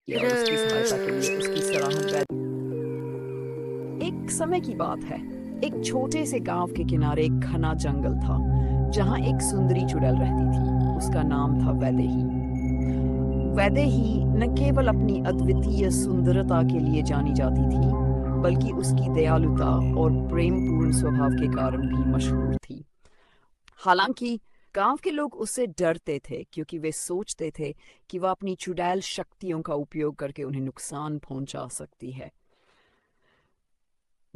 किया और उसकी सहायता के लिए उसकी सराहना। एक समय की बात है, एक छोटे से गांव के किनारे एक घना जंगल था जहां एक सुंदरी चुड़ैल रहती थी। उसका नाम था वैदेही। वैदेही न केवल अपनी अद्वितीय सुंदरता के लिए जानी जाती थी, बल्कि उसकी दयालुता और प्रेमपूर्ण स्वभाव के कारण भी मशहूर थी। हालांकि गांव के लोग उससे डरते थे, क्योंकि वे सोचते थे कि वह अपनी चुड़ैल शक्तियों का उपयोग करके उन्हें नुकसान पहुंचा सकती है।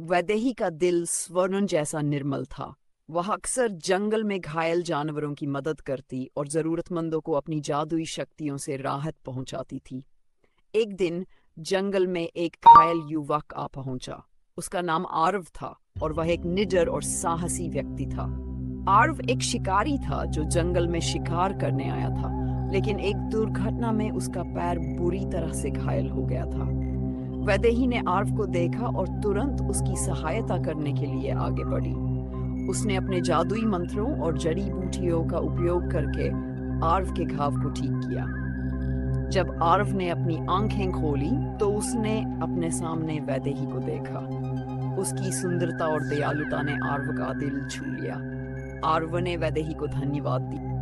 वैदेही का दिल स्वर्ण जैसा निर्मल था। वह अक्सर जंगल में घायल जानवरों की मदद करती और जरूरतमंदों को अपनी जादुई शक्तियों से राहत पहुंचाती थी। एक दिन जंगल में एक घायल युवक आ पहुंचा। उसका नाम आरव था और वह एक निडर और साहसी व्यक्ति था। आरव एक शिकारी था जो जंगल में शिकार करने आया था, लेकिन एक दुर्घटना में उसका पैर बुरी तरह से घायल हो गया था। वैदेही ने आर्व को देखा और तुरंत उसकी सहायता करने के लिए आगे बढ़ी। उसने अपने जादुई मंत्रों और जड़ी बूटियों का उपयोग करके आर्व के घाव को ठीक किया। जब आर्व ने अपनी आंखें खोली तो उसने अपने सामने वैदेही को देखा। उसकी सुंदरता और दयालुता ने आर्व का दिल छू लिया। आर्व ने वैदेही को धन्यवाद दिया।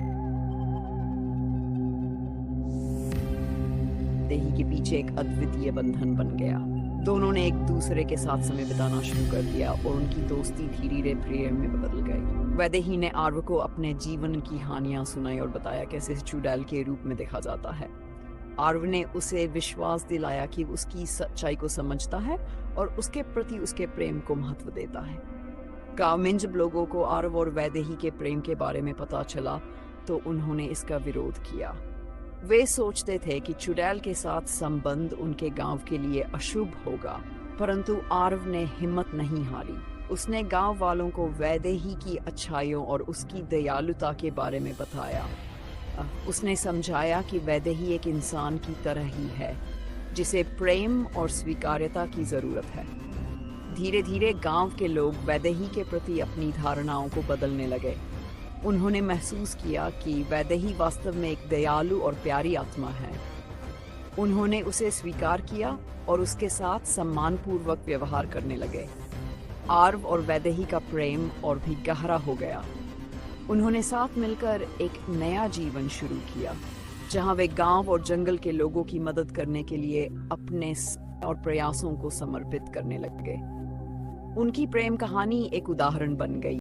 वैदेही के पीछे एक अद्वितीय बंधन बन गया। दोनों ने एक दूसरे के साथ समय बिताना शुरू कर दिया और उनकी दोस्ती धीरे धीरे प्रेम में बदल गई। वैदेही ने आर्व को अपने जीवन की कहानियां सुनाई और बताया कैसे चुड़ैल के रूप में देखा जाता है। आर्व ने उसे विश्वास दिलाया कि उसकी सच्चाई को समझता है और उसके प्रति उसके प्रेम को महत्व देता है। गांव में जब लोगों को आर्व और वैदेही के प्रेम के बारे में पता चला तो उन्होंने इसका विरोध किया। वे सोचते थे कि चुड़ैल के साथ संबंध उनके गांव के लिए अशुभ होगा, परंतु आर्व ने हिम्मत नहीं हारी। उसने गांव वालों को वैदेही की अच्छाइयों और उसकी दयालुता के बारे में बताया। उसने समझाया कि वैदेही एक इंसान की तरह ही है, जिसे प्रेम और स्वीकार्यता की जरूरत है। धीरे धीरे गांव के लोग वैदेही के प्रति अपनी धारणाओं को बदलने लगे। उन्होंने महसूस किया कि वैदेही वास्तव में एक दयालु और प्यारी आत्मा है। उन्होंने उसे स्वीकार किया और उसके साथ सम्मानपूर्वक व्यवहार करने लगे। आर्व और वैदेही का प्रेम और भी गहरा हो गया। उन्होंने साथ मिलकर एक नया जीवन शुरू किया, जहां वे गांव और जंगल के लोगों की मदद करने के लिए अपने और प्रयासों को समर्पित करने लगे। उनकी प्रेम कहानी एक उदाहरण बन गई।